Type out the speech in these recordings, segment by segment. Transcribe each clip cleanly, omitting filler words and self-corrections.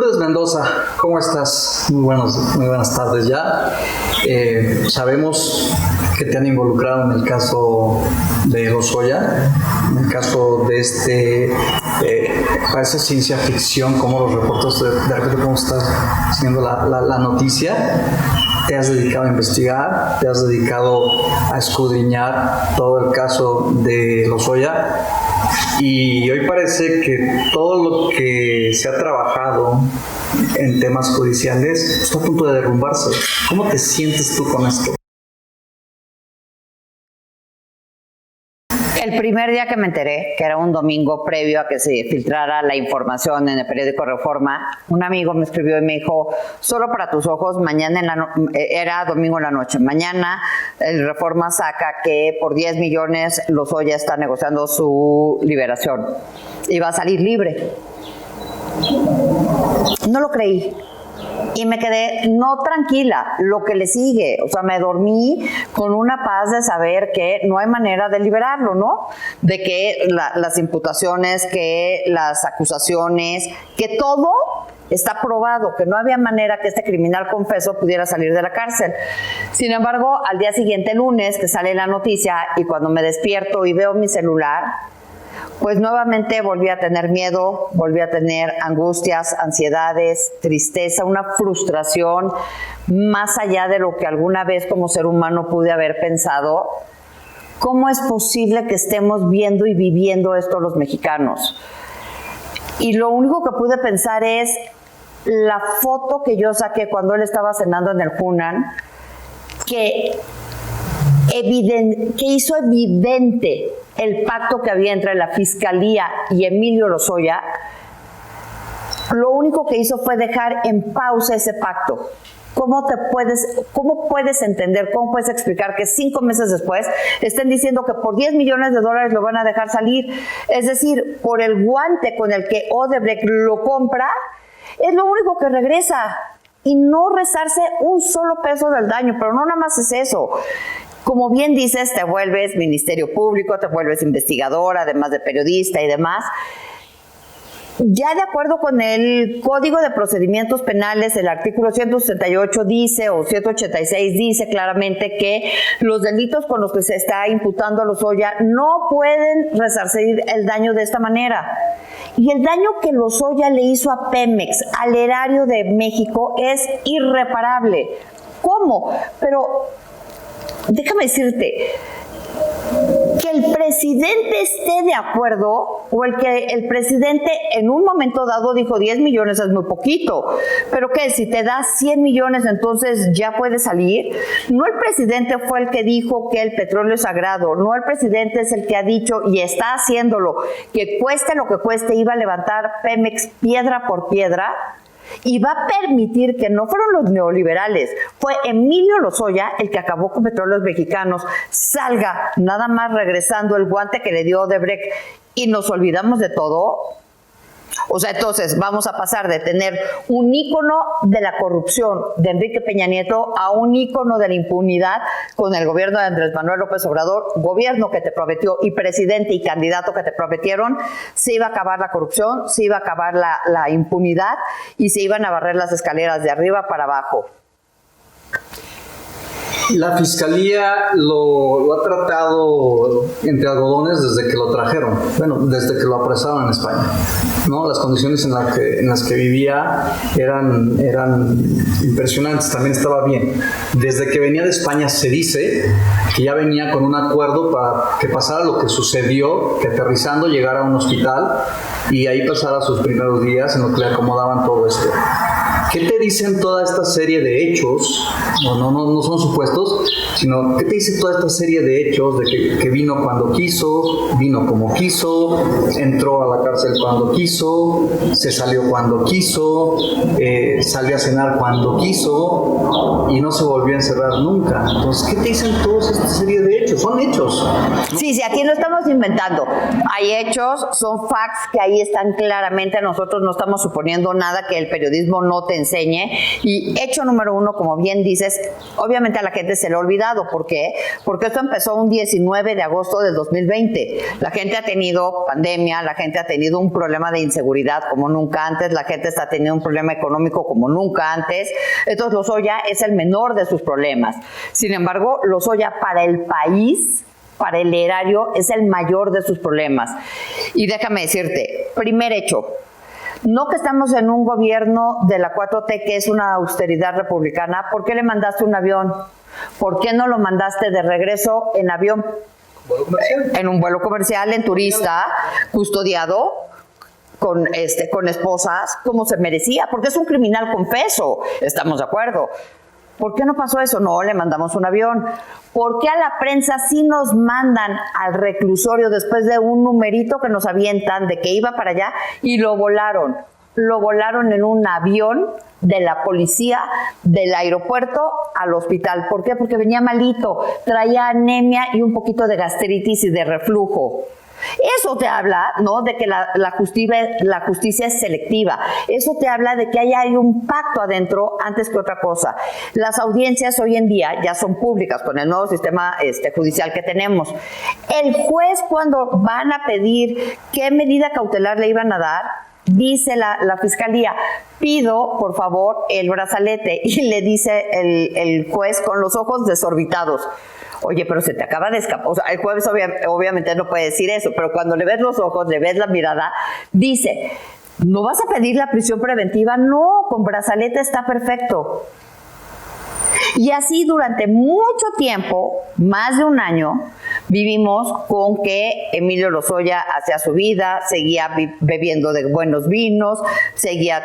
Lourdes Mendoza, ¿cómo estás? Muy buenas tardes ya. Sabemos que te han involucrado en el caso de Lozoya, en el caso de parece ciencia ficción, como los reporteros de repente cómo estás siguiendo la noticia. Te has dedicado a investigar, te has dedicado a escudriñar todo el caso de Lozoya. Y hoy parece que todo lo que se ha trabajado en temas judiciales está a punto de derrumbarse. ¿Cómo te sientes tú con esto? El primer día que me enteré, que era un domingo previo a que se filtrara la información en el periódico Reforma, un amigo me escribió y me dijo: solo para tus ojos, mañana era domingo en la noche, mañana el Reforma saca que por 10 millones Lozoya está negociando su liberación y va a salir libre. No lo creí. Y me quedé no tranquila, lo que le sigue, o sea, me dormí con una paz de saber que no hay manera de liberarlo, ¿no? De que las imputaciones, que las acusaciones, que todo está probado, que no había manera que este criminal confeso pudiera salir de la cárcel. Sin embargo, al día siguiente, lunes, que sale la noticia, y cuando me despierto y veo mi celular, pues nuevamente volví a tener miedo, volví a tener angustias, ansiedades, tristeza, una frustración más allá de lo que alguna vez como ser humano pude haber pensado. ¿Cómo es posible que estemos viendo y viviendo esto los mexicanos? Y lo único que pude pensar es la foto que yo saqué cuando él estaba cenando en el Hunan, que hizo evidente el pacto que había entre la Fiscalía y Emilio Lozoya. Lo único que hizo fue dejar en pausa ese pacto. ¿Cómo puedes entender, cómo puedes explicar que 5 meses después estén diciendo que por 10 millones de dólares lo van a dejar salir? Es decir, por el guante con el que Odebrecht lo compra, es lo único que regresa. Y no rezarse un solo peso del daño, pero no nada más es eso. Como bien dices, te vuelves Ministerio Público, te vuelves investigador, además de periodista y demás. Ya de acuerdo con el Código de Procedimientos Penales, el artículo 168 dice, o 186 dice claramente que los delitos con los que se está imputando a Lozoya no pueden resarcir el daño de esta manera. Y el daño que Lozoya le hizo a Pemex, al erario de México, es irreparable. ¿Cómo? Pero déjame decirte, que el presidente esté de acuerdo, o que el presidente en un momento dado dijo 10 millones es muy poquito, pero que si te das 100 millones entonces ya puede salir. No, el presidente fue el que dijo que el petróleo es sagrado, no, el presidente es el que ha dicho y está haciéndolo, que cueste lo que cueste iba a levantar Pemex piedra por piedra. Y va a permitir que no fueron los neoliberales, fue Emilio Lozoya el que acabó con Petróleos Mexicanos, salga nada más regresando el guante que le dio Odebrecht y nos olvidamos de todo. O sea, entonces vamos a pasar de tener un ícono de la corrupción de Enrique Peña Nieto a un ícono de la impunidad con el gobierno de Andrés Manuel López Obrador, gobierno que te prometió y presidente y candidato que te prometieron. Se iba a acabar la corrupción, se iba a acabar la impunidad y se iban a barrer las escaleras de arriba para abajo. La Fiscalía lo ha tratado entre algodones desde que lo trajeron, bueno, desde que lo apresaron en España, ¿no? Las condiciones en las que vivía eran impresionantes, también estaba bien. Desde que venía de España se dice que ya venía con un acuerdo para que pasara lo que sucedió, que aterrizando llegara a un hospital y ahí pasara sus primeros días en lo que le acomodaban todo esto. ¿Qué te dicen toda esta serie de hechos? No son supuestos, sino ¿qué te dice toda esta serie de hechos de que vino cuando quiso, vino como quiso, entró a la cárcel cuando quiso, se salió cuando quiso, salió a cenar cuando quiso y no se volvió a encerrar nunca? Entonces, ¿qué te dicen toda esta serie de hechos? Son hechos, ¿no? Sí, aquí no estamos inventando. Hay hechos, son facts que ahí están claramente. Nosotros no estamos suponiendo nada que el periodismo no te enseñe. Y hecho número 1, como bien dices, obviamente a la gente se le ha olvidado. ¿Por qué? Porque esto empezó un 19 de agosto del 2020. La gente ha tenido pandemia, la gente ha tenido un problema de inseguridad como nunca antes, la gente está teniendo un problema económico como nunca antes. Entonces Lozoya es el menor de sus problemas. Sin embargo, Lozoya para el país, para el erario, es el mayor de sus problemas. Y déjame decirte, primer hecho, no que estamos en un gobierno de la 4T que es una austeridad republicana. ¿Por qué le mandaste un avión? ¿Por qué no lo mandaste de regreso en avión? ¿Vuelo comercial? En un vuelo comercial, en turista, custodiado, con esposas, como se merecía, porque es un criminal confeso, estamos de acuerdo. ¿Por qué no pasó eso? No, le mandamos un avión. ¿Por qué a la prensa sí nos mandan al reclusorio después de un numerito que nos avientan de que iba para allá y lo volaron? Lo volaron en un avión de la policía del aeropuerto al hospital. ¿Por qué? Porque venía malito, traía anemia y un poquito de gastritis y de reflujo. Eso te habla, ¿no?, de que la justicia es selectiva. Eso te habla de que hay un pacto adentro antes que otra cosa. Las audiencias hoy en día ya son públicas con el nuevo sistema judicial que tenemos. El juez, cuando van a pedir qué medida cautelar le iban a dar, dice la fiscalía, pido por favor el brazalete, y le dice el juez con los ojos desorbitados, oye, pero se te acaba de escapar. O sea, el juez obviamente no puede decir eso, pero cuando le ves los ojos, le ves la mirada, dice, ¿no vas a pedir la prisión preventiva? No, con brazalete está perfecto. Y así durante mucho tiempo, más de un año, vivimos con que Emilio Lozoya hacía su vida, seguía bebiendo de buenos vinos, seguía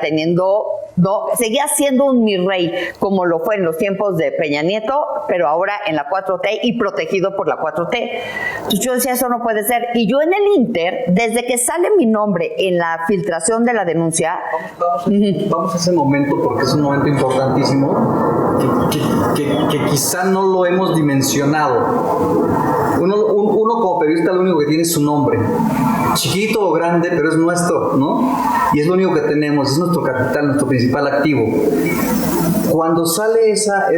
siendo un mi rey, como lo fue en los tiempos de Peña Nieto, pero ahora en la 4T y protegido por la 4T. Entonces yo decía, eso no puede ser. Y yo en el Inter, desde que sale mi nombre en la filtración de la denuncia... Vamos a ese momento, porque es un momento importantísimo que quizá no lo hemos dimensionado. Uno como periodista lo único que tiene es su nombre, chiquito o grande, pero es nuestro, ¿no? Y es lo único que tenemos, es nuestro capital, nuestro principal activo. Cuando sale esa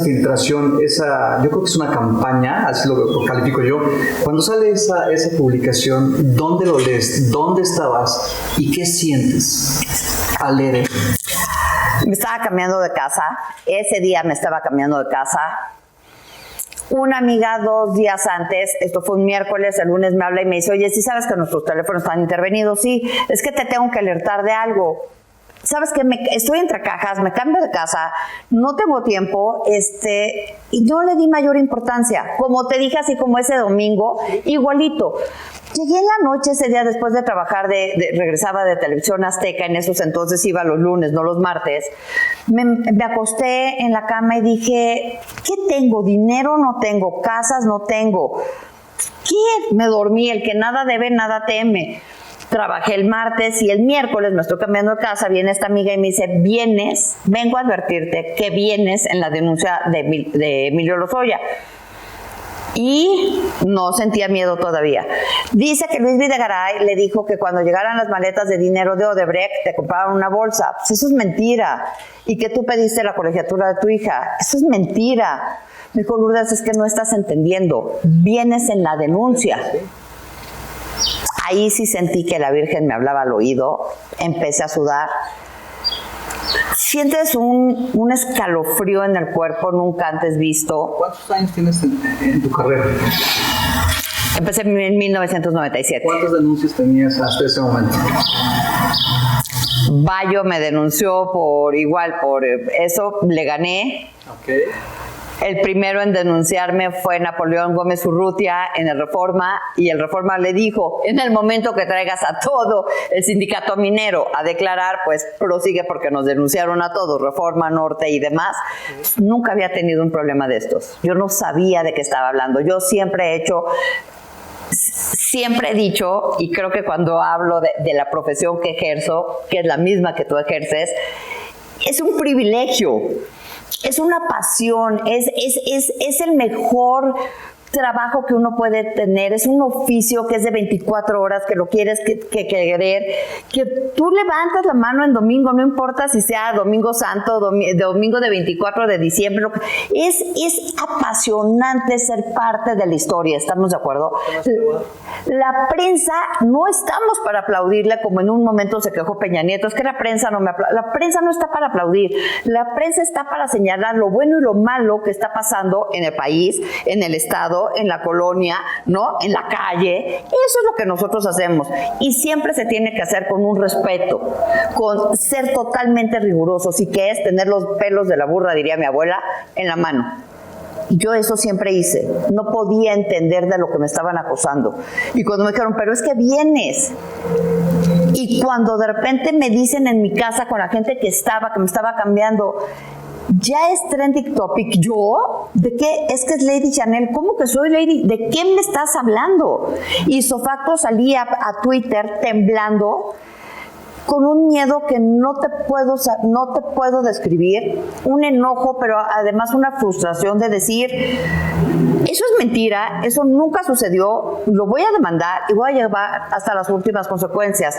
filtración, yo creo que es una campaña, así lo califico yo. Cuando sale esa publicación, ¿dónde lo lees? ¿Dónde estabas? ¿Y qué sientes al leer? Me estaba cambiando de casa, ese día me estaba cambiando de casa. Una amiga 2 días antes, esto fue un miércoles, el lunes me habla y me dice, oye, ¿sí sabes que nuestros teléfonos están intervenidos? Sí, es que te tengo que alertar de algo. ¿Sabes qué? Estoy entre cajas, me cambio de casa, no tengo tiempo, y no le di mayor importancia. Como te dije, así como ese domingo, igualito. Llegué en la noche ese día después de trabajar, regresaba de Televisión Azteca, en esos entonces iba los lunes, no los martes. Me acosté en la cama y dije, ¿qué tengo? ¿Dinero no tengo? ¿Casas no tengo? ¿Qué? Me dormí, el que nada debe, nada teme. Trabajé el martes y el miércoles me estoy cambiando de casa, viene esta amiga y me dice, vengo a advertirte que vienes en la denuncia de Emilio Lozoya. Y no sentía miedo todavía. Dice que Luis Videgaray le dijo que cuando llegaran las maletas de dinero de Odebrecht te compraban una bolsa. Pues eso es mentira. Y que tú pediste la colegiatura de tu hija. Eso es mentira. Me dijo, Lourdes, es que no estás entendiendo. Vienes en la denuncia. Ahí sí sentí que la Virgen me hablaba al oído. Empecé a sudar. Sientes un escalofrío en el cuerpo nunca antes visto. ¿Cuántos años tienes en tu carrera? Empecé en 1997. ¿Cuántas denuncias tenías hasta ese momento? Bayo me denunció por eso, le gané. Okay. El primero en denunciarme fue Napoleón Gómez Urrutia en el Reforma, y el Reforma le dijo, en el momento que traigas a todo el sindicato minero a declarar, pues prosigue porque nos denunciaron a todos, Reforma, Norte y demás. Nunca había tenido un problema de estos. Yo no sabía de qué estaba hablando. Yo siempre he dicho, y creo que cuando hablo de la profesión que ejerzo, que es la misma que tú ejerces, es un privilegio. Es una pasión, es el mejor trabajo que uno puede tener, es un oficio que es de 24 horas, que lo quieres que querer, que tú levantas la mano en domingo, no importa si sea domingo santo, domingo de 24 de diciembre, es apasionante ser parte de la historia, ¿estamos de acuerdo? La prensa, no estamos para aplaudirle como en un momento se quejó Peña Nieto, es que la prensa no me aplaude. La prensa no está para aplaudir, la prensa está para señalar lo bueno y lo malo que está pasando en el país, en el estado, en la colonia, ¿no? En la calle. Eso es lo que nosotros hacemos y siempre se tiene que hacer con un respeto, con ser totalmente rigurosos y que es tener los pelos de la burra, diría mi abuela, en la mano. Yo eso siempre hice, no podía entender de lo que me estaban acosando. Y cuando me dijeron, pero es que vienes. Y cuando de repente me dicen en mi casa con la gente que me estaba cambiando, ya es trending topic, ¿yo? ¿De qué? Es que es Lady Chanel. ¿Cómo que soy Lady? ¿De qué me estás hablando? Y Sofacto salía a Twitter temblando, con un miedo que no te puedo describir, un enojo, pero además una frustración de decir, eso es mentira, eso nunca sucedió, lo voy a demandar y voy a llevar hasta las últimas consecuencias.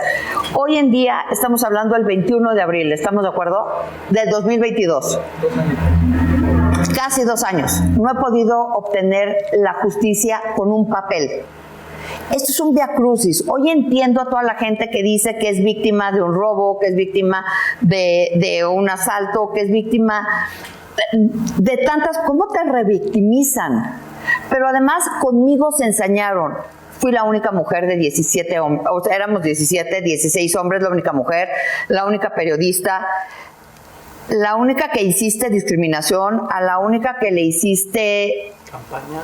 Hoy en día estamos hablando del 21 de abril, ¿estamos de acuerdo? Del 2022. Casi 2 años. No he podido obtener la justicia con un papel. Esto es un viacrucis. Hoy entiendo a toda la gente que dice que es víctima de un robo, que es víctima de un asalto, que es víctima de tantas. ¿Cómo te revictimizan? Pero además conmigo se ensañaron. Fui la única mujer de 17 hombres, o sea, éramos 16 hombres, la única mujer, la única periodista, la única que hiciste discriminación, a la única que le hiciste campaña.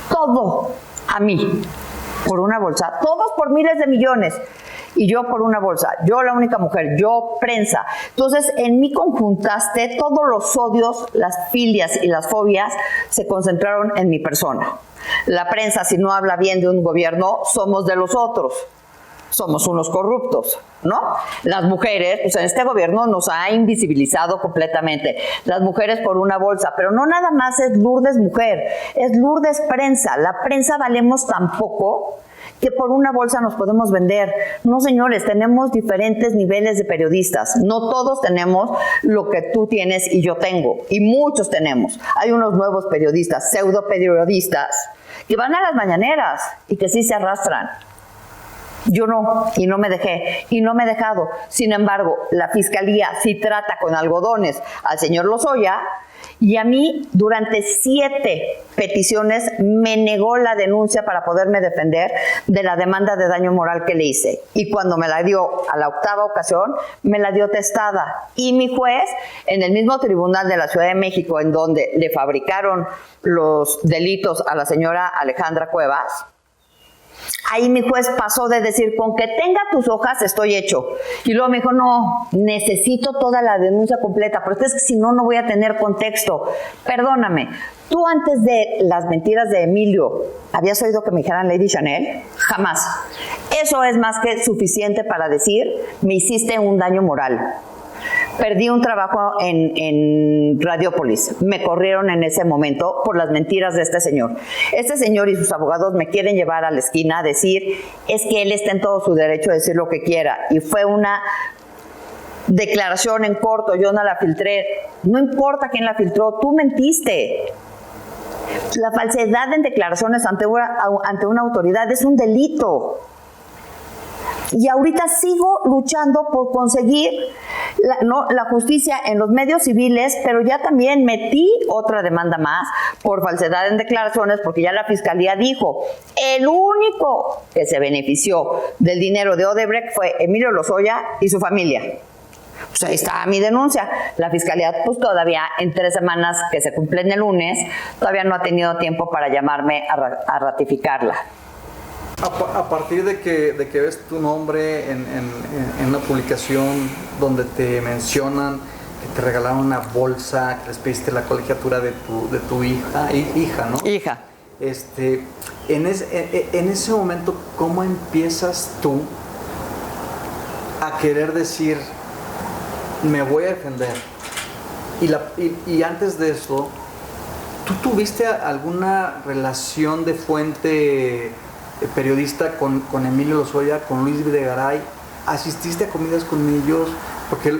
Todo a mí. Por una bolsa, todos por miles de millones y yo por una bolsa, yo la única mujer, yo prensa. Entonces en mí conjuntaste todos los odios, las filias y las fobias se concentraron en mi persona. La prensa, si no habla bien de un gobierno, somos de los otros, somos unos corruptos, ¿no? Las mujeres, pues en este gobierno nos ha invisibilizado completamente. Las mujeres por una bolsa, pero no nada más es Lourdes mujer, es Lourdes prensa. La prensa valemos tan poco que por una bolsa nos podemos vender. No, señores, tenemos diferentes niveles de periodistas. No todos tenemos lo que tú tienes y yo tengo, y muchos tenemos. Hay unos nuevos periodistas, pseudo periodistas, que van a las mañaneras y que sí se arrastran. Yo no, y no me dejé, y no me he dejado. Sin embargo, la fiscalía sí trata con algodones al señor Lozoya, y a mí durante 7 peticiones me negó la denuncia para poderme defender de la demanda de daño moral que le hice. Y cuando me la dio a la 8ª ocasión, me la dio testada. Y mi juez, en el mismo tribunal de la Ciudad de México, en donde le fabricaron los delitos a la señora Alejandra Cuevas, ahí mi juez pasó de decir, con que tenga tus hojas estoy hecho. Y luego me dijo, no, necesito toda la denuncia completa, porque es que si no, no voy a tener contexto. Perdóname, tú antes de las mentiras de Emilio, ¿habías oído que me dijeran Lady Chanel? Jamás. Eso es más que suficiente para decir, me hiciste un daño moral. Perdí un trabajo en Radiópolis. Me corrieron en ese momento por las mentiras de este señor. Este señor y sus abogados me quieren llevar a la esquina a decir, es que él está en todo su derecho de decir lo que quiera. Y fue una declaración en corto, yo no la filtré. No importa quién la filtró, tú mentiste. La falsedad en declaraciones ante una autoridad es un delito. Y ahorita sigo luchando por conseguir la justicia en los medios civiles, pero ya también metí otra demanda más por falsedad en declaraciones, porque ya la fiscalía dijo, el único que se benefició del dinero de Odebrecht fue Emilio Lozoya y su familia. Pues ahí está mi denuncia. La fiscalía, pues todavía en 3 semanas que se cumplen el lunes, todavía no ha tenido tiempo para llamarme a ratificarla. A partir de que ves tu nombre en una publicación donde te mencionan que te regalaron una bolsa, que les pediste la colegiatura de tu hija, ¿no? Hija. En ese momento, ¿cómo empiezas tú a querer decir, me voy a defender? Y antes de eso, ¿Tú tuviste alguna relación de fuente periodista con Emilio Lozoya, con Luis Videgaray? ¿Asististe a comidas con ellos? Porque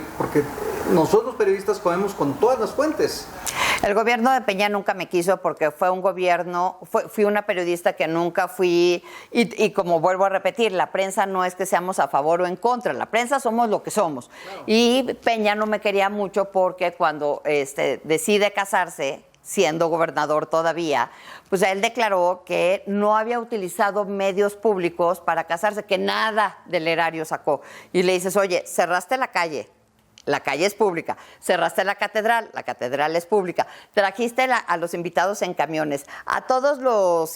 nosotros los periodistas comemos con todas las fuentes. El gobierno de Peña nunca me quiso porque fue un gobierno, fui una periodista que nunca fui, y como vuelvo a repetir, la prensa no es que seamos a favor o en contra, la prensa somos lo que somos. Claro. Y Peña no me quería mucho porque cuando decide casarse, siendo gobernador todavía, pues él declaró que no había utilizado medios públicos para casarse, que nada del erario sacó. Y le dices, oye, cerraste la calle es pública, cerraste la catedral es pública, trajiste a los invitados en camiones, a todos los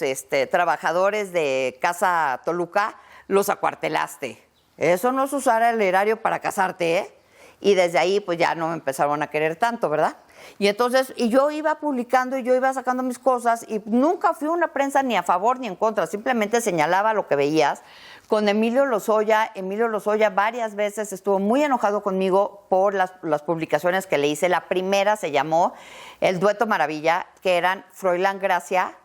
trabajadores de Casa Toluca los acuartelaste. Eso no es usar el erario para casarte, ¿eh? Y desde ahí pues ya no me empezaron a querer tanto, ¿verdad? Y entonces, y yo iba publicando y yo iba sacando mis cosas y nunca fui una prensa ni a favor ni en contra, simplemente señalaba lo que veías. Con Emilio Lozoya varias veces estuvo muy enojado conmigo por las publicaciones que le hice. La primera se llamó El Dueto Maravilla, que eran Froilán Gracia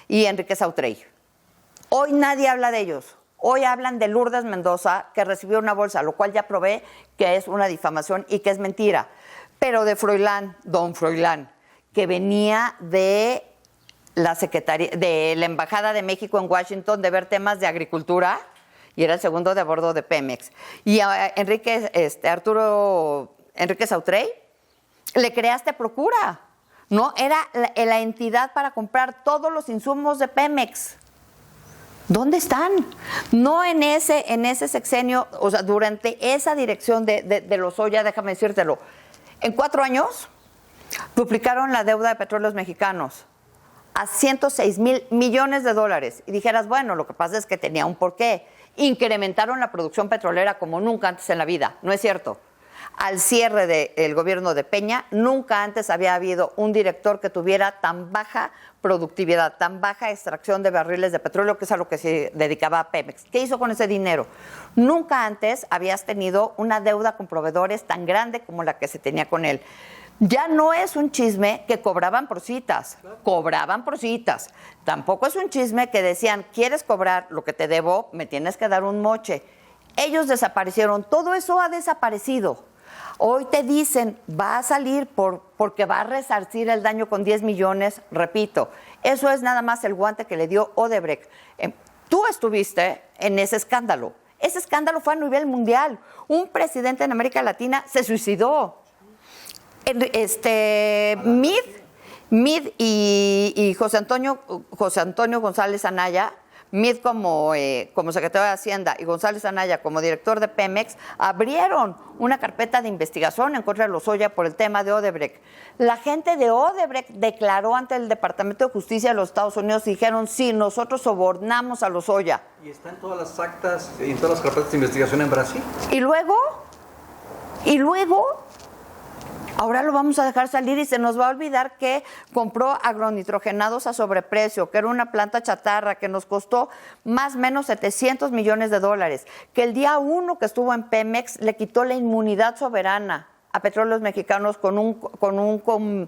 y Enrique Sautrey. Hoy nadie habla de ellos. Hoy hablan de Lourdes Mendoza, que recibió una bolsa, lo cual ya probé que es una difamación y que es mentira. Pero de Froilán, don Froilán, que venía de la Secretaría, de la Embajada de México en Washington, de ver temas de agricultura, y era el segundo de a bordo de Pemex. Y a Enrique Sautrey le creaste Procura, ¿no? Era la entidad para comprar todos los insumos de Pemex. ¿Dónde están? No en ese sexenio, o sea, durante esa dirección de Lozoya, déjame decírtelo. En 4 años duplicaron la deuda de Petróleos Mexicanos a $106,000 millones. Y dijeras, bueno, lo que pasa es que tenía un porqué. Incrementaron la producción petrolera como nunca antes en la vida. No es cierto. Al cierre del gobierno de Peña, nunca antes había habido un director que tuviera tan baja productividad, tan baja extracción de barriles de petróleo, que es a lo que se dedicaba Pemex. ¿Qué hizo con ese dinero? Nunca antes habías tenido una deuda con proveedores tan grande como la que se tenía con él. Ya no es un chisme que cobraban por citas, Tampoco es un chisme que decían, ¿quieres cobrar lo que te debo? Me tienes que dar un moche. Ellos desaparecieron, todo eso ha desaparecido. Hoy te dicen, va a salir porque va a resarcir el daño con 10 millones, repito, eso es nada más el guante que le dio Odebrecht. Tú estuviste en ese escándalo fue a nivel mundial. Un presidente en América Latina se suicidó. Mid y José Antonio González Anaya, Mid como secretario de Hacienda y González Anaya como director de Pemex, abrieron una carpeta de investigación en contra de Lozoya por el tema de Odebrecht. La gente de Odebrecht declaró ante el Departamento de Justicia de los Estados Unidos y dijeron, sí, nosotros sobornamos a Lozoya. ¿Y está en todas las actas y en todas las carpetas de investigación en Brasil? Y luego, ahora lo vamos a dejar salir y se nos va a olvidar que compró agronitrogenados a sobreprecio, que era una planta chatarra que nos costó más o menos $700 millones, que el día 1 que estuvo en Pemex le quitó la inmunidad soberana a Petróleos Mexicanos con un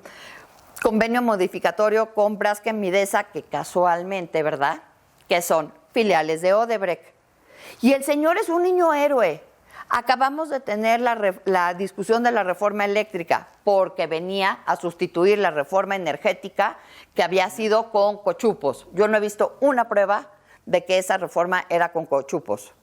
convenio modificatorio con Braskem Midesa, que casualmente, ¿verdad?, que son filiales de Odebrecht. Y el señor es un niño héroe. Acabamos de tener la discusión de la reforma eléctrica porque venía a sustituir la reforma energética que había sido con cochupos. Yo no he visto una prueba de que esa reforma era con cochupos.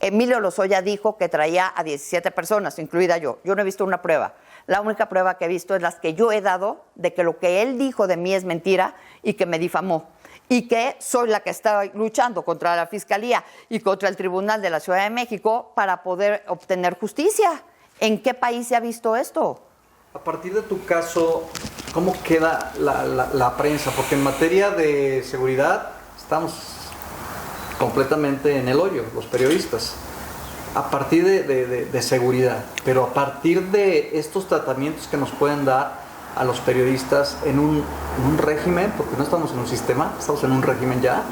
Emilio Lozoya dijo que traía a 17 personas, incluida yo. Yo no he visto una prueba. La única prueba que he visto es las que yo he dado de que lo que él dijo de mí es mentira y que me difamó. Y que soy la que está luchando contra la Fiscalía y contra el Tribunal de la Ciudad de México para poder obtener justicia. ¿En qué país se ha visto esto? A partir de tu caso, ¿cómo queda la prensa? Porque en materia de seguridad estamos completamente en el hoyo, los periodistas. A partir de seguridad, pero a partir de estos tratamientos que nos pueden dar a los periodistas en un régimen, porque no estamos en un sistema, estamos en un régimen ya,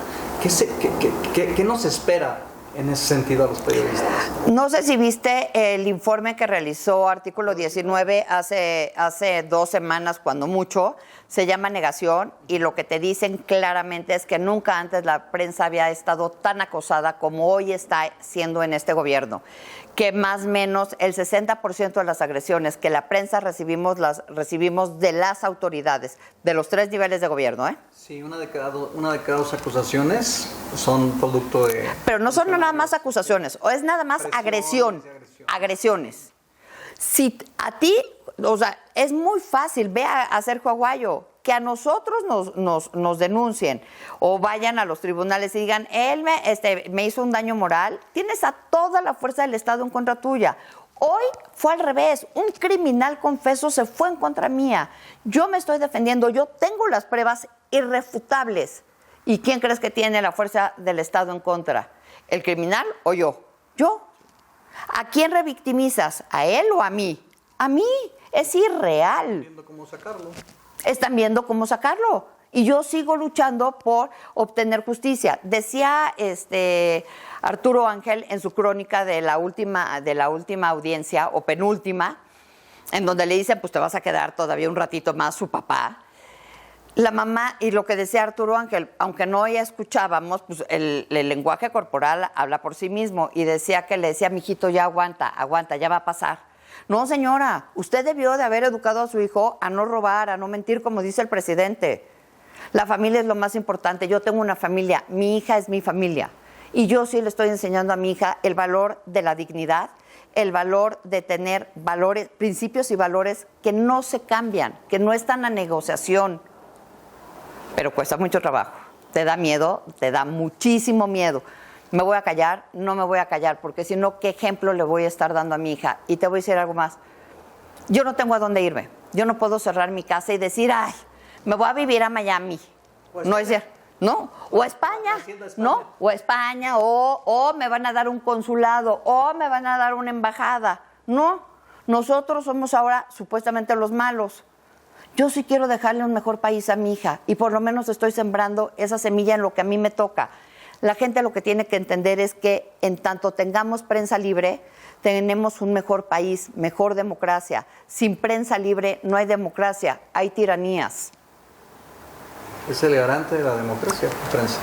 ¿qué nos espera en ese sentido a los periodistas? No sé si viste el informe que realizó Artículo 19 hace 2 semanas, cuando mucho, se llama Negación, y lo que te dicen claramente es que nunca antes la prensa había estado tan acosada como hoy está siendo en este gobierno, que más o menos el 60% de las agresiones que la prensa recibimos, las recibimos de las autoridades, de los 3 niveles de gobierno, ¿eh? Sí, una de cada 2 acusaciones son producto de... Pero no son nada más acusaciones, o es nada más agresiones. Si a ti, o sea, es muy fácil, ve a Sergio Aguayo, que a nosotros nos denuncien o vayan a los tribunales y digan, él me hizo un daño moral, tienes a toda la fuerza del Estado en contra tuya. Hoy fue al revés, un criminal confeso se fue en contra mía. Yo me estoy defendiendo, yo tengo las pruebas irrefutables. ¿Y quién crees que tiene la fuerza del Estado en contra? ¿El criminal o yo? Yo. ¿A quién revictimizas? ¿A él o a mí? A mí. Es irreal. Están viendo cómo sacarlo. Están viendo cómo sacarlo. Y yo sigo luchando por obtener justicia. Decía Arturo Ángel en su crónica de la última audiencia, o penúltima, en donde le dicen, pues te vas a quedar todavía un ratito más, su papá. La mamá, y lo que decía Arturo Ángel, aunque no ya escuchábamos, pues el lenguaje corporal habla por sí mismo, y decía que le decía, mijito, ya aguanta, ya va a pasar. No, señora, usted debió de haber educado a su hijo a no robar, a no mentir, como dice el presidente. La familia es lo más importante. Yo tengo una familia, mi hija es mi familia, y yo sí le estoy enseñando a mi hija el valor de la dignidad, el valor de tener valores, principios y valores que no se cambian, que no están a negociación. Pero cuesta mucho trabajo, te da miedo, te da muchísimo miedo. ¿Me voy a callar? No me voy a callar, porque si no, ¿qué ejemplo le voy a estar dando a mi hija? Y te voy a decir algo más. Yo no tengo a dónde irme. Yo no puedo cerrar mi casa y decir, ay, me voy a vivir a Miami. No es cierto. ¿No? O a España, ¿no? O a España, o me van a dar un consulado, o me van a dar una embajada. No, nosotros somos ahora supuestamente los malos. Yo sí quiero dejarle un mejor país a mi hija, y por lo menos estoy sembrando esa semilla en lo que a mí me toca. La gente lo que tiene que entender es que en tanto tengamos prensa libre, tenemos un mejor país, mejor democracia. Sin prensa libre no hay democracia, hay tiranías. Es el garante de la democracia, la prensa.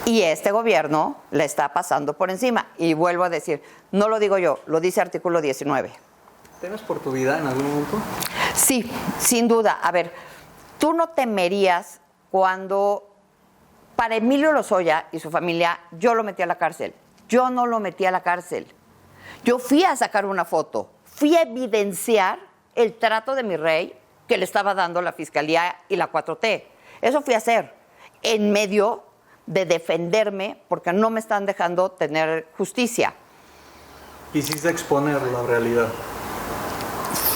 Y este gobierno le está pasando por encima. Y vuelvo a decir, no lo digo yo, lo dice Artículo 19. ¿Temes por tu vida en algún momento? Sí, sin duda. A ver, tú no temerías cuando, para Emilio Lozoya y su familia, yo lo metí a la cárcel. Yo no lo metí a la cárcel. Yo fui a sacar una foto, fui a evidenciar el trato de mi rey que le estaba dando la Fiscalía y la 4T. Eso fui a hacer, en medio de defenderme, porque no me están dejando tener justicia. Quisiste exponer la realidad.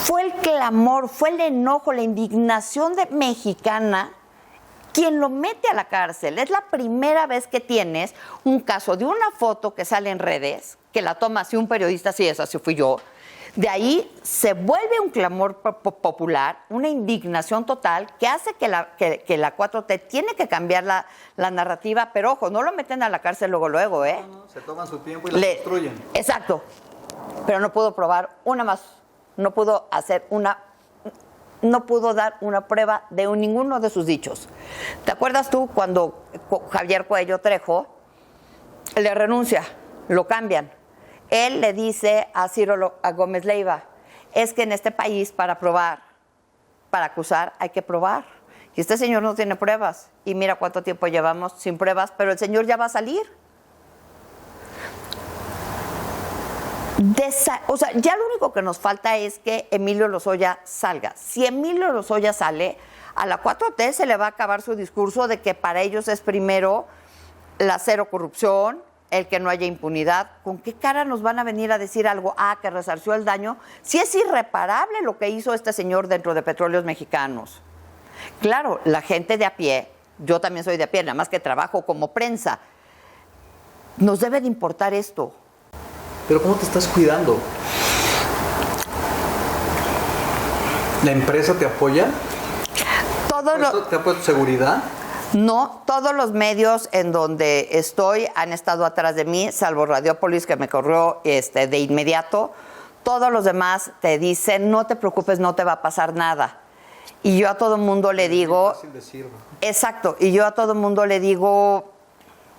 Fue el clamor, fue el enojo, la indignación mexicana quien lo mete a la cárcel. Es la primera vez que tienes un caso de una foto que sale en redes, que la toma así un periodista, sí, esa sí fui yo. De ahí se vuelve un clamor popular, una indignación total que hace que la 4T tiene que cambiar la narrativa, pero ojo, no lo meten a la cárcel luego, ¿eh? No, se toman su tiempo y la construyen. Exacto, pero no pudo probar una más, no pudo dar una prueba de ninguno de sus dichos. ¿Te acuerdas tú cuando Javier Cuello Trejo le renuncia, lo cambian? Él le dice a Gómez Leiva, es que en este país para probar, para acusar, hay que probar. Y este señor no tiene pruebas. Y mira cuánto tiempo llevamos sin pruebas, pero el señor ya va a salir. O sea, ya lo único que nos falta es que Emilio Lozoya salga. Si Emilio Lozoya sale, a la 4T se le va a acabar su discurso de que para ellos es primero la cero corrupción, el que no haya impunidad. ¿Con qué cara nos van a venir a decir algo? Que resarció el daño. Si es irreparable lo que hizo este señor dentro de Petróleos Mexicanos. Claro, la gente de a pie, yo también soy de a pie, nada más que trabajo como prensa, nos debe de importar esto. Pero ¿cómo te estás cuidando? ¿La empresa te apoya? ¿Te ha puesto seguridad? No, todos los medios en donde estoy han estado atrás de mí, salvo Radiopolis, que me corrió de inmediato. Todos los demás te dicen, no te preocupes, no te va a pasar nada. Y yo a todo mundo le digo... Es fácil decirlo. Exacto, y yo a todo mundo le digo,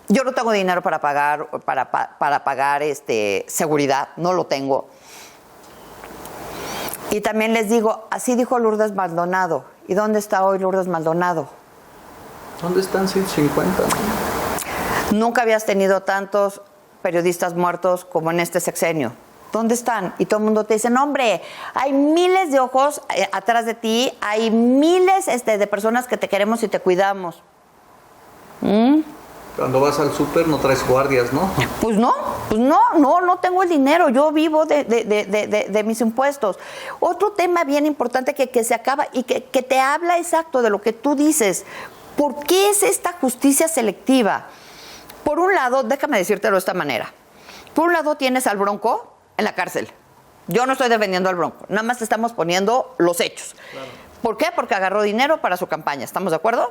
yo no tengo dinero para pagar seguridad, no lo tengo. Y también les digo, así dijo Lourdes Maldonado. ¿Y dónde está hoy Lourdes Maldonado? ¿Dónde están 150? Nunca habías tenido tantos periodistas muertos como en este sexenio. ¿Dónde están? Y todo el mundo te dice, no, hombre, hay miles de ojos atrás de ti, hay miles de personas que te queremos y te cuidamos. Cuando vas al súper no traes guardias, ¿no? Pues no tengo el dinero, yo vivo de mis impuestos. Otro tema bien importante que se acaba y que te habla exacto de lo que tú dices. ¿Por qué es esta justicia selectiva? Por un lado, déjame decírtelo de esta manera. Por un lado tienes al Bronco en la cárcel. Yo no estoy defendiendo al Bronco, nada más te estamos poniendo los hechos. Claro. ¿Por qué? Porque agarró dinero para su campaña, ¿estamos de acuerdo?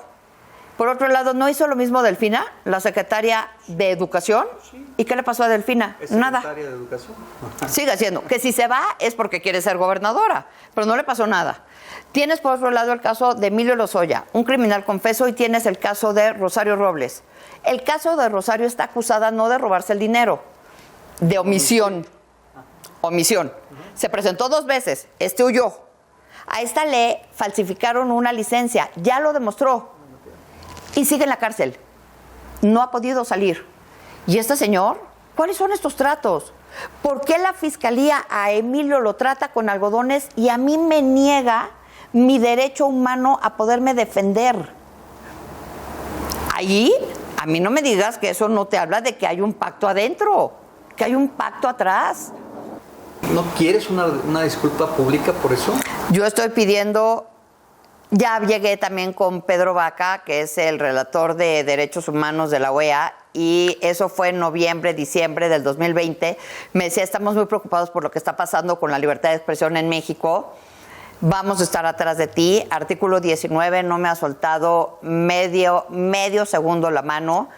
Por otro lado, ¿no hizo lo mismo Delfina, la secretaria de Educación? Sí. ¿Y qué le pasó a Delfina? Nada. ¿Secretaria de Educación? Sigue haciendo. Que si se va es porque quiere ser gobernadora, pero no le pasó nada. Tienes por otro lado el caso de Emilio Lozoya, un criminal confeso, y tienes el caso de Rosario Robles. El caso de Rosario está acusada no de robarse el dinero, de omisión. Omisión. Se presentó 2 veces, huyó. A esta le falsificaron una licencia, ya lo demostró. Y sigue en la cárcel. No ha podido salir. ¿Y este señor? ¿Cuáles son estos tratos? ¿Por qué la fiscalía a Emilio lo trata con algodones y a mí me niega mi derecho humano a poderme defender? Ahí, a mí no me digas que eso no te habla de que hay un pacto adentro, que hay un pacto atrás. ¿No quieres una disculpa pública por eso? Yo estoy pidiendo, ya llegué también con Pedro Vaca, que es el relator de Derechos Humanos de la OEA, y eso fue en noviembre, diciembre del 2020. Me decía, estamos muy preocupados por lo que está pasando con la libertad de expresión en México. Vamos a estar atrás de ti. Artículo 19 no me ha soltado medio segundo la mano.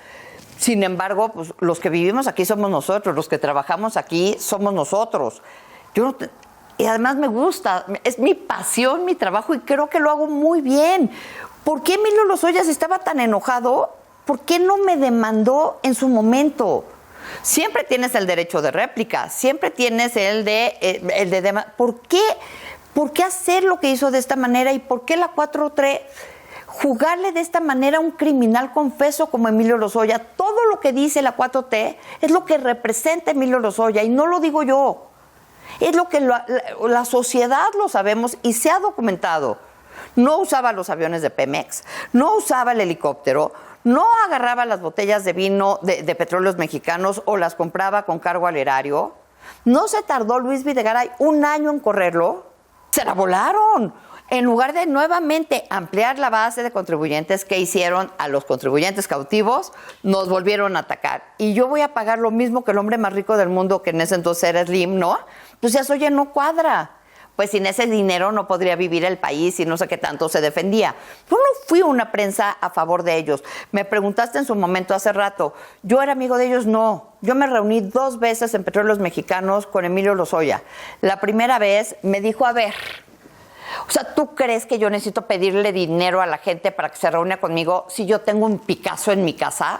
Sin embargo, pues, los que vivimos aquí somos nosotros, los que trabajamos aquí somos nosotros. Y además me gusta, es mi pasión, mi trabajo, y creo que lo hago muy bien. ¿Por qué Emilio Lozoya estaba tan enojado? ¿Por qué no me demandó en su momento? Siempre tienes el derecho de réplica, siempre tienes el de demanda. ¿Por qué hacer lo que hizo de esta manera? ¿Y por qué la 4-3 jugarle de esta manera a un criminal confeso como Emilio Lozoya? Todo lo que dice la 4T es lo que representa Emilio Lozoya, y no lo digo yo. Es lo que la sociedad lo sabemos y se ha documentado. No usaba los aviones de Pemex, no usaba el helicóptero, no agarraba las botellas de vino de Petróleos Mexicanos o las compraba con cargo al erario. No se tardó Luis Videgaray 1 año en correrlo. Se la volaron. En lugar de nuevamente ampliar la base de contribuyentes, que hicieron a los contribuyentes cautivos, nos volvieron a atacar. Y yo voy a pagar lo mismo que el hombre más rico del mundo, que en ese entonces era Slim, ¿no? Pues ya oye, no cuadra. Pues sin ese dinero no podría vivir el país y no sé qué tanto se defendía. Yo no fui una prensa a favor de ellos. Me preguntaste en su momento hace rato, ¿yo era amigo de ellos? No. Yo me reuní 2 veces en Petróleos Mexicanos con Emilio Lozoya. La primera vez me dijo, a ver, o sea, ¿tú crees que yo necesito pedirle dinero a la gente para que se reúna conmigo si yo tengo un Picasso en mi casa?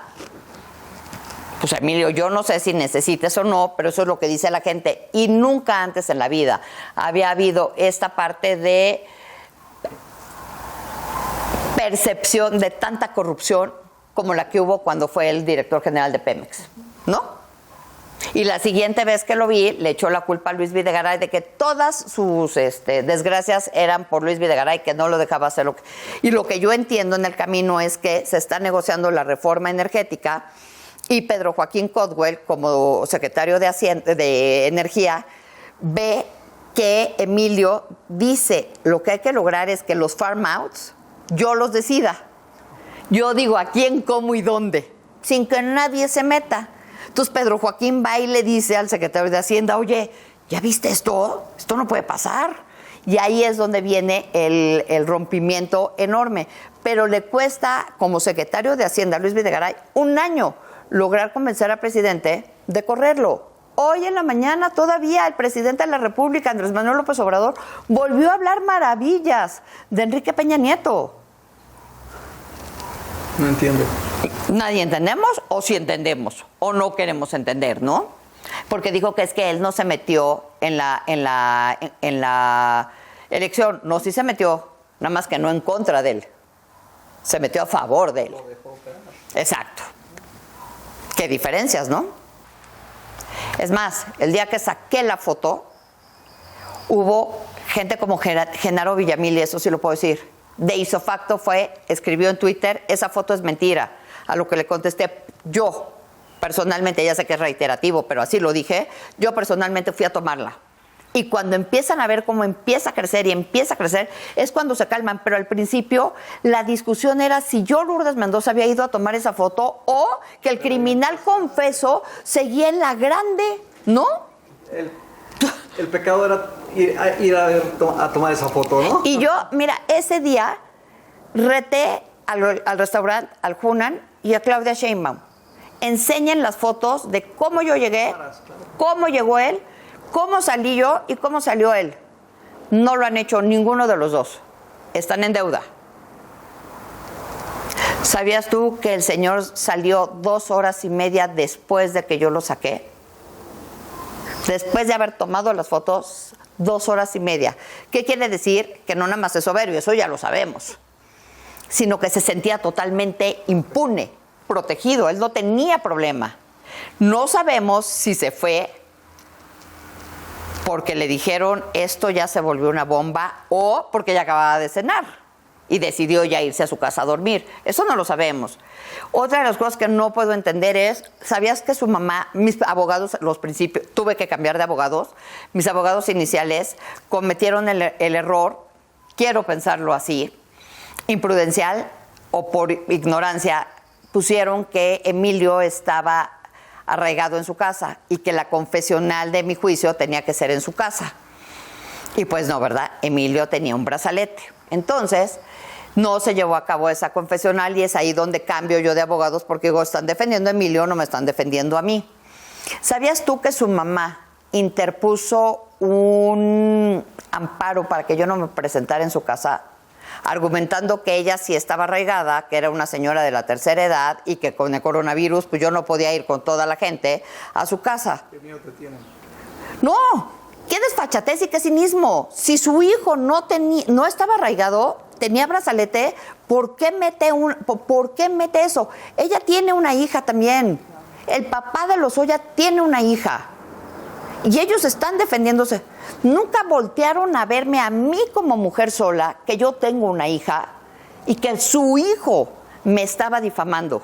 Pues Emilio, yo no sé si necesites o no, pero eso es lo que dice la gente. Y nunca antes en la vida había habido esta parte de percepción de tanta corrupción como la que hubo cuando fue el director general de Pemex, ¿no? Y la siguiente vez que lo vi, le echó la culpa a Luis Videgaray de que todas sus desgracias eran por Luis Videgaray, que no lo dejaba hacer lo que... Y lo que yo entiendo en el camino es que se está negociando la reforma energética, y Pedro Joaquín Codwell, como secretario de Energía, ve que Emilio dice, lo que hay que lograr es que los farm outs yo los decida. Yo digo a quién, cómo y dónde, sin que nadie se meta. Entonces Pedro Joaquín va y le dice al secretario de Hacienda, oye, ¿ya viste esto? Esto no puede pasar. Y ahí es donde viene el rompimiento enorme. Pero le cuesta, como secretario de Hacienda, Luis Videgaray, 1 año lograr convencer al presidente de correrlo. Hoy en la mañana todavía el presidente de la República, Andrés Manuel López Obrador, volvió a hablar maravillas de Enrique Peña Nieto. No entiendo. Nadie entendemos, o sí entendemos, o no queremos entender, ¿no? Porque dijo que es que él no se metió en la elección. No, sí se metió, nada más que no en contra de él. Se metió a favor de él. Lo dejó caer. Exacto. Qué diferencias, ¿no? Es más, el día que saqué la foto, hubo gente como Genaro Villamil, y eso sí lo puedo decir, de isofacto escribió en Twitter, esa foto es mentira. A lo que le contesté, yo personalmente, ya sé que es reiterativo, pero así lo dije, yo personalmente fui a tomarla. Y cuando empiezan a ver cómo empieza a crecer y empieza a crecer, es cuando se calman. Pero al principio la discusión era si yo, Lourdes Mendoza, había ido a tomar esa foto o que el criminal confeso seguía en la grande, ¿no? El pecado era ir a tomar esa foto, ¿no? Y yo, mira, ese día reté al restaurante, al Hunan y a Claudia Sheinbaum. Enseñen las fotos de cómo yo llegué, cómo llegó él, cómo salí yo y cómo salió él. No lo han hecho ninguno de los dos. Están en deuda. ¿Sabías tú que el señor salió 2 horas y media después de que yo lo saqué? Después de haber tomado las fotos, 2 horas y media. ¿Qué quiere decir? Que no nada más es soberbio, eso ya lo sabemos. Sino que se sentía totalmente impune, protegido. Él no tenía problema. No sabemos si se fue porque le dijeron esto ya se volvió una bomba o porque ya acababa de cenar y decidió ya irse a su casa a dormir. Eso no lo sabemos. Otra de las cosas que no puedo entender es, ¿sabías que su mamá, mis abogados, tuve que cambiar de abogados, mis abogados iniciales cometieron el error, quiero pensarlo así, imprudencial o por ignorancia, pusieron que Emilio estaba arraigado en su casa y que la confesional de mi juicio tenía que ser en su casa. Y pues no, ¿verdad? Emilio tenía un brazalete. Entonces, no se llevó a cabo esa confesional y es ahí donde cambio yo de abogados porque digo, están defendiendo a Emilio, no me están defendiendo a mí. ¿Sabías tú que su mamá interpuso un amparo para que yo no me presentara en su casa? Argumentando que ella sí estaba arraigada, que era una señora de la tercera edad y que con el coronavirus pues yo no podía ir con toda la gente a su casa. ¿Qué miedo te tienen? No, qué desfachatez y qué cinismo. Si su hijo no estaba arraigado, tenía brazalete, ¿por qué mete eso? Ella tiene una hija también. El papá de Lozoya tiene una hija. Y ellos están defendiéndose. Nunca voltearon a verme a mí como mujer sola, que yo tengo una hija, y que su hijo me estaba difamando.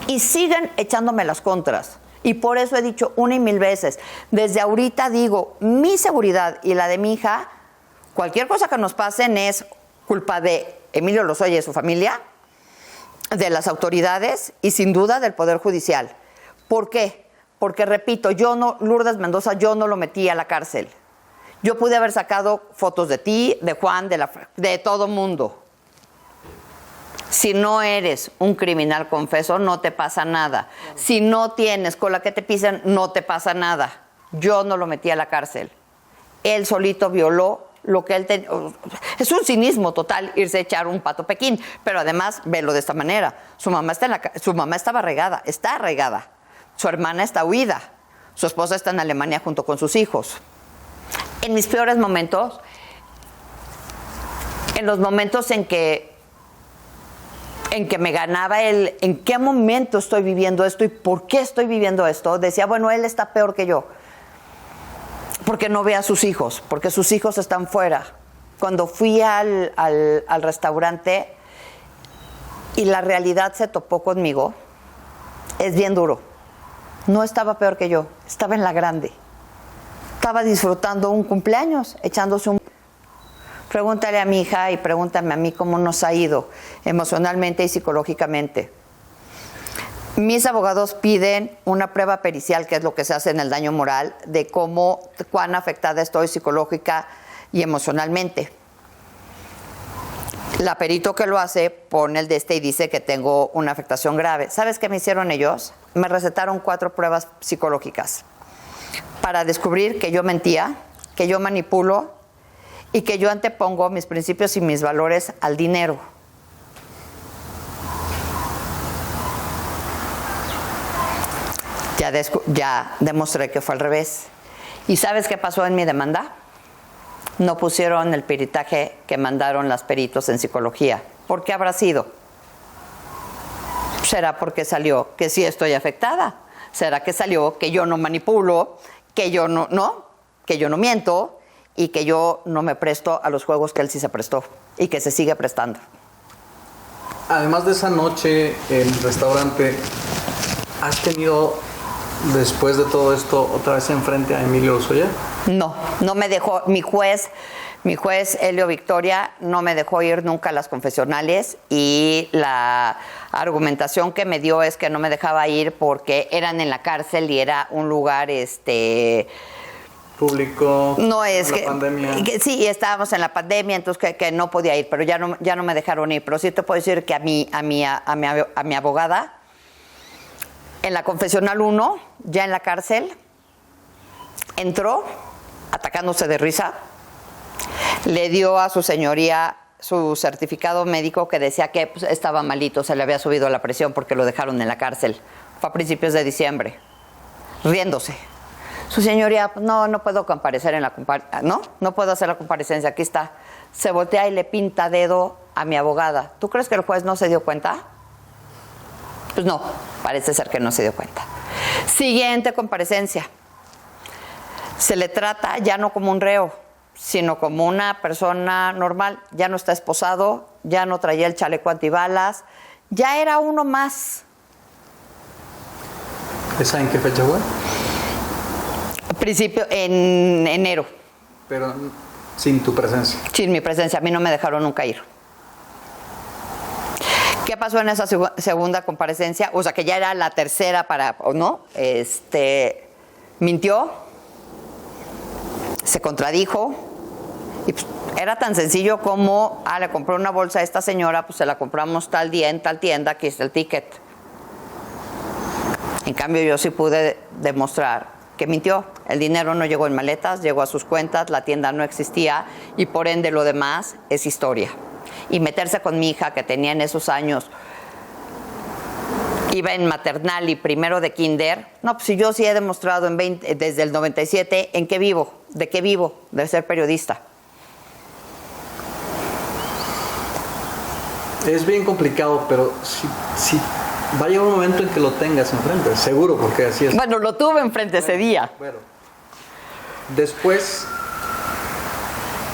Y siguen echándome las contras. Y por eso he dicho 1 y 1000 veces, desde ahorita digo, mi seguridad y la de mi hija, cualquier cosa que nos pasen es culpa de Emilio Lozoya y su familia, de las autoridades y sin duda del Poder Judicial. ¿Por qué? Porque, repito, Lourdes Mendoza, yo no lo metí a la cárcel. Yo pude haber sacado fotos de ti, de Juan, de todo mundo. Si no eres un criminal confeso, no te pasa nada. Si no tienes con la que te pisen, no te pasa nada. Yo no lo metí a la cárcel. Él solito violó lo que él tenía. Es un cinismo total irse a echar un pato Pekín, pero además, velo de esta manera. Su mamá estaba arraigada, está arraigada. Su hermana está huida. Su esposa está en Alemania junto con sus hijos. En mis peores momentos, en los momentos en que me ganaba en qué momento estoy viviendo esto y por qué estoy viviendo esto, decía, bueno, él está peor que yo. Porque no ve a sus hijos, porque sus hijos están fuera. Cuando fui al restaurante y la realidad se topó conmigo, es bien duro. No estaba peor que yo, estaba en la grande. Estaba disfrutando un cumpleaños, echándose un... Pregúntale a mi hija y pregúntame a mí cómo nos ha ido emocionalmente y psicológicamente. Mis abogados piden una prueba pericial, que es lo que se hace en el daño moral, de cuán afectada estoy psicológica y emocionalmente. La perito que lo hace pone el de y dice que tengo una afectación grave. ¿Sabes qué me hicieron ellos? Me recetaron 4 pruebas psicológicas para descubrir que yo mentía, que yo manipulo y que yo antepongo mis principios y mis valores al dinero. Ya demostré que fue al revés. ¿Y sabes qué pasó en mi demanda? No pusieron el peritaje que mandaron las peritos en psicología. ¿Por qué habrá sido? ¿Será porque salió que sí estoy afectada? ¿Será que salió que yo no manipulo, que yo no miento y que yo no me presto a los juegos que él sí se prestó y que se sigue prestando? Además de esa noche en el restaurante, ¿has tenido después de todo esto otra vez enfrente a Emilio Lozoya? No me dejó, mi juez Helio Victoria no me dejó ir nunca a las confesionales y la argumentación que me dio es que no me dejaba ir porque eran en la cárcel y era un lugar público. No es la pandemia. Sí, estábamos en la pandemia, entonces que no podía ir, pero ya no me dejaron ir. Pero sí te puedo decir que a mi abogada en la confesional 1, ya en la cárcel, entró atacándose de risa, le dio a su señoría su certificado médico que decía que pues, estaba malito, se le había subido la presión porque lo dejaron en la cárcel. Fue a principios de diciembre, riéndose. Su señoría, no puedo comparecer no puedo hacer la comparecencia, aquí está. Se voltea y le pinta dedo a mi abogada. ¿Tú crees que el juez no se dio cuenta? Pues no, parece ser que no se dio cuenta. Siguiente comparecencia. Se le trata ya no como un reo, sino como una persona normal. Ya no está esposado, ya no traía el chaleco antibalas, ya era uno más. ¿Esa en qué fecha fue? Principio, en enero. Pero sin tu presencia. Sin mi presencia, a mí no me dejaron nunca ir. ¿Qué pasó en esa segunda comparecencia? O sea, que ya era la tercera mintió, se contradijo, y pues, era tan sencillo como, le compré una bolsa a esta señora, pues se la compramos tal día en tal tienda, aquí está el ticket. En cambio, yo sí pude demostrar que mintió. El dinero no llegó en maletas, llegó a sus cuentas, la tienda no existía, y por ende lo demás es historia. Y meterse con mi hija, que tenía en esos años, iba en maternal y primero de kinder. No, pues si yo sí he demostrado desde el 97 en qué vivo, de qué vivo, de ser periodista. Es bien complicado, pero si va a llegar un momento en que lo tengas enfrente, seguro, porque así es. Bueno, lo tuve enfrente ese día. Bueno, después,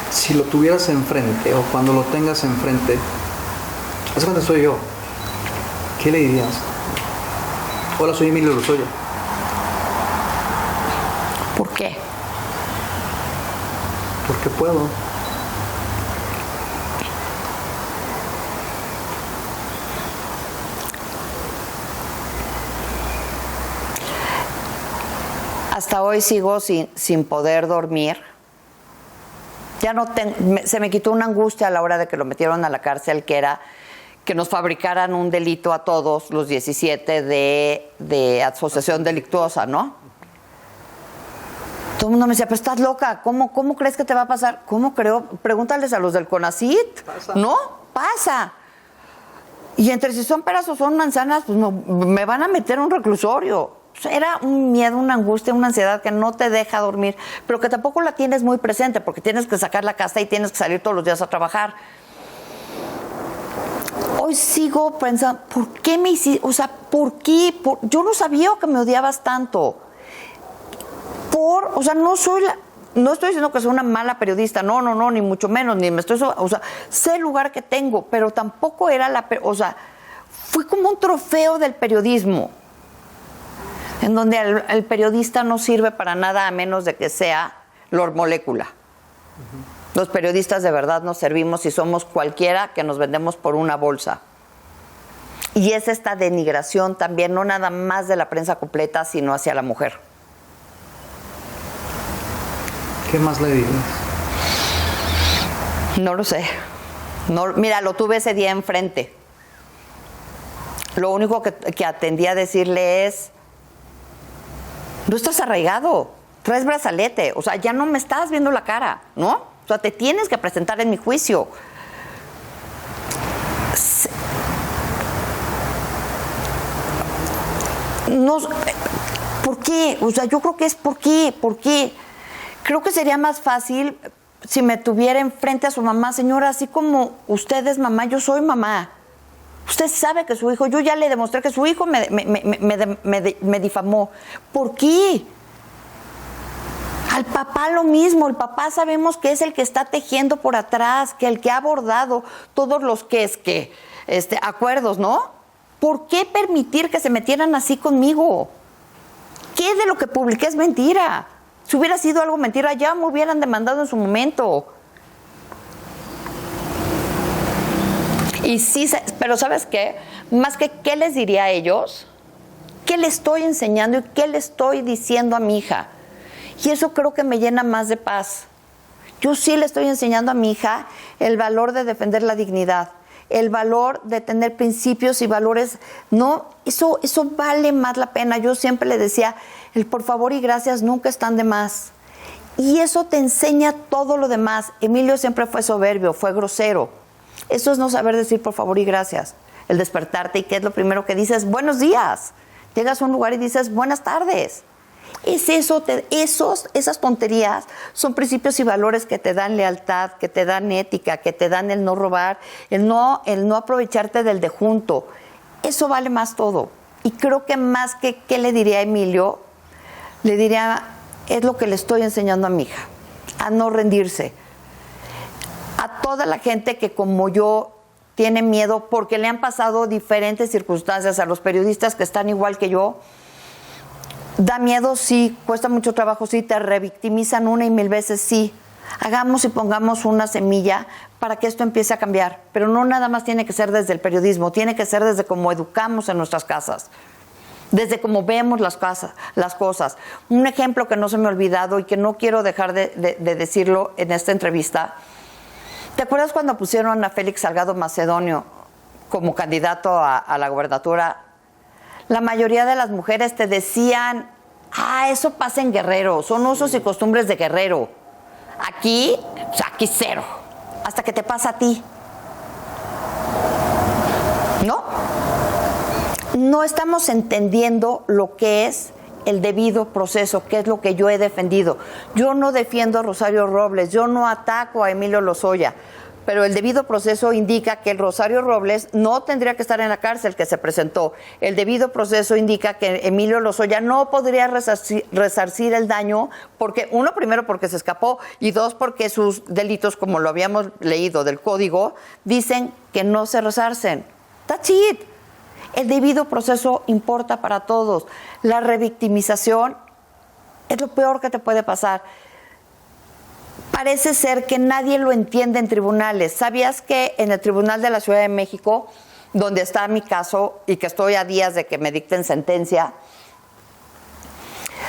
si lo tuvieras enfrente o cuando lo tengas enfrente, ¿sabes cuánto soy yo? ¿Qué le dirías? Hola, soy Emilio Lozoya. ¿Por qué? Porque puedo. Hasta hoy sigo sin poder dormir. Ya no se me quitó una angustia a la hora de que lo metieron a la cárcel, que era que nos fabricaran un delito a todos los 17 de asociación delictuosa, ¿no? Todo el mundo me decía, pero estás loca, ¿cómo crees que te va a pasar? ¿Cómo creo? Pregúntales a los del CONACYT. Pasa. ¿No? Pasa. Y entre si son peras o son manzanas, pues me van a meter un reclusorio. Era un miedo, una angustia, una ansiedad que no te deja dormir, pero que tampoco la tienes muy presente porque tienes que sacar la casa y tienes que salir todos los días a trabajar. Hoy sigo pensando, ¿por qué me hiciste? O sea, ¿por qué? Yo no sabía que me odiabas tanto. O sea, no estoy diciendo que soy una mala periodista, no, ni mucho menos, ni me estoy, o sea, sé el lugar que tengo, pero tampoco era o sea, fue como un trofeo del periodismo, en donde el periodista no sirve para nada a menos de que sea Lord Molécula. Los periodistas de verdad nos servimos y somos cualquiera que nos vendemos por una bolsa. Y es esta denigración también, no nada más de la prensa completa, sino hacia la mujer. ¿Qué más le dirías? No lo sé. No, mira, lo tuve ese día enfrente. Lo único que atendí a decirle es, no estás arraigado, traes brazalete, o sea, ya no me estás viendo la cara, ¿no? O sea, te tienes que presentar en mi juicio. No, ¿por qué? O sea, yo creo que es ¿por qué? Creo que sería más fácil si me tuviera enfrente a su mamá, señora, así como usted es mamá, yo soy mamá. Usted sabe que su hijo, yo ya le demostré que su hijo me difamó. ¿Por qué? Al papá lo mismo, el papá sabemos que es el que está tejiendo por atrás, que el que ha abordado todos los acuerdos, ¿no? ¿Por qué permitir que se metieran así conmigo? ¿Qué de lo que publiqué es mentira? Si hubiera sido algo mentira, ya me hubieran demandado en su momento. Y sí, pero ¿sabes qué? Más que qué les diría a ellos, qué le estoy enseñando y qué le estoy diciendo a mi hija. Y eso creo que me llena más de paz. Yo sí le estoy enseñando a mi hija el valor de defender la dignidad, el valor de tener principios y valores. No, eso vale más la pena. Yo siempre le decía, el por favor y gracias nunca están de más. Y eso te enseña todo lo demás. Emilio siempre fue soberbio, fue grosero. Eso es no saber decir por favor y gracias. El despertarte y qué es lo primero que dices, buenos días. Llegas a un lugar y dices, buenas tardes. Es eso, esas tonterías son principios y valores que te dan lealtad, que te dan ética, que te dan el no robar, el no aprovecharte del de junto. Eso vale más todo. Y creo que más que qué le diría a Emilio, le diría, es lo que le estoy enseñando a mi hija, a no rendirse. A toda la gente que como yo tiene miedo porque le han pasado diferentes circunstancias, a los periodistas que están igual que yo, da miedo, sí, cuesta mucho trabajo, sí, te revictimizan una y mil veces, sí. Hagamos y pongamos una semilla para que esto empiece a cambiar, pero no nada más tiene que ser desde el periodismo, tiene que ser desde cómo educamos en nuestras casas, desde cómo vemos las cosas. Un ejemplo que no se me ha olvidado y que no quiero dejar de decirlo en esta entrevista. ¿Te acuerdas cuando pusieron a Félix Salgado Macedonio como candidato a la gobernatura? La mayoría de las mujeres te decían, eso pasa en Guerrero, son usos y costumbres de Guerrero. Aquí cero, hasta que te pasa a ti. ¿No? No estamos entendiendo lo que es el debido proceso, que es lo que yo he defendido. Yo no defiendo a Rosario Robles, yo no ataco a Emilio Lozoya, pero el debido proceso indica que el Rosario Robles no tendría que estar en la cárcel que se presentó. El debido proceso indica que Emilio Lozoya no podría resarcir el daño porque, primero porque se escapó y dos porque sus delitos, como lo habíamos leído del código, dicen que no se resarcen. That's it. El debido proceso importa para todos. La revictimización es lo peor que te puede pasar. Parece ser que nadie lo entiende en tribunales. ¿Sabías que en el Tribunal de la Ciudad de México, donde está mi caso y que estoy a días de que me dicten sentencia,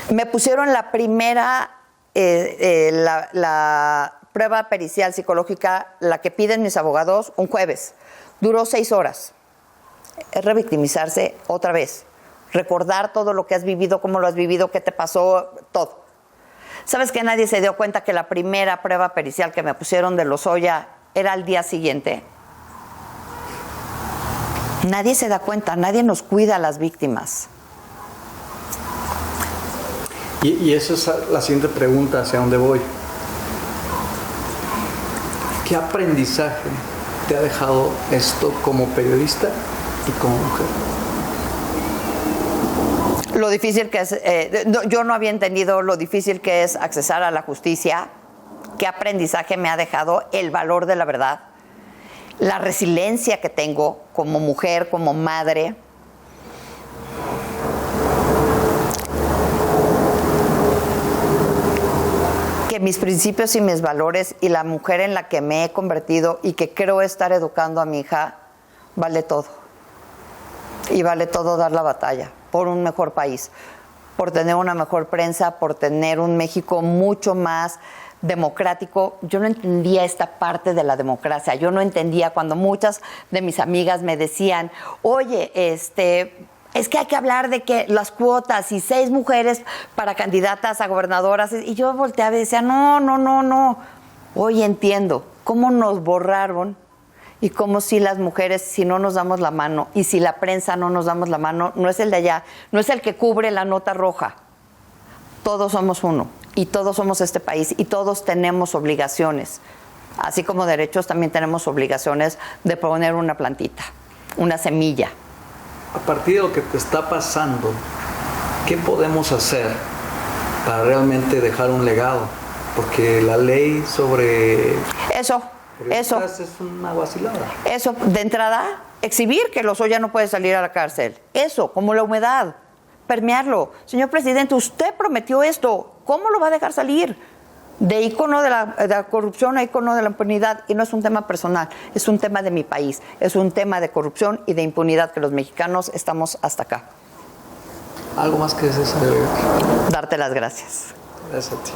me pusieron la primera, la prueba pericial psicológica, la que piden mis abogados, un jueves? Duró 6 horas. Es revictimizarse otra vez. Recordar todo lo que has vivido, cómo lo has vivido, qué te pasó, todo. ¿Sabes que nadie se dio cuenta que la primera prueba pericial que me pusieron de Lozoya era al día siguiente? Nadie se da cuenta, nadie nos cuida a las víctimas. Y eso es la siguiente pregunta, hacia dónde voy. ¿Qué aprendizaje te ha dejado esto como periodista y como mujer? Lo difícil que es, yo no había entendido lo difícil que es accesar a la justicia, qué aprendizaje me ha dejado, el valor de la verdad, la resiliencia que tengo como mujer, como madre. Que mis principios y mis valores y la mujer en la que me he convertido y que creo estar educando a mi hija, vale todo. Y vale todo dar la batalla por un mejor país, por tener una mejor prensa, por tener un México mucho más democrático, yo no entendía esta parte de la democracia. Yo no entendía cuando muchas de mis amigas me decían, oye, es que hay que hablar de que las cuotas y 6 mujeres para candidatas a gobernadoras. Y yo volteaba y decía, no. Hoy entiendo cómo nos borraron y cómo si las mujeres, si no nos damos la mano y si la prensa no nos damos la mano, no es el de allá, no es el que cubre la nota roja. Todos somos uno y todos somos este país y todos tenemos obligaciones. Así como derechos, también tenemos obligaciones de poner una plantita, una semilla. A partir de lo que te está pasando, ¿qué podemos hacer para realmente dejar un legado? Porque la ley sobre... Eso. Es una vacilada. Eso, de entrada, exhibir que Lozoya no puede salir a la cárcel. Eso, como la humedad, permearlo. Señor presidente, usted prometió esto. ¿Cómo lo va a dejar salir? De ícono de la corrupción a ícono de la impunidad. Y no es un tema personal, es un tema de mi país. Es un tema de corrupción y de impunidad que los mexicanos estamos hasta acá. ¿Algo más que desees agregar? Darte las gracias. Gracias a ti.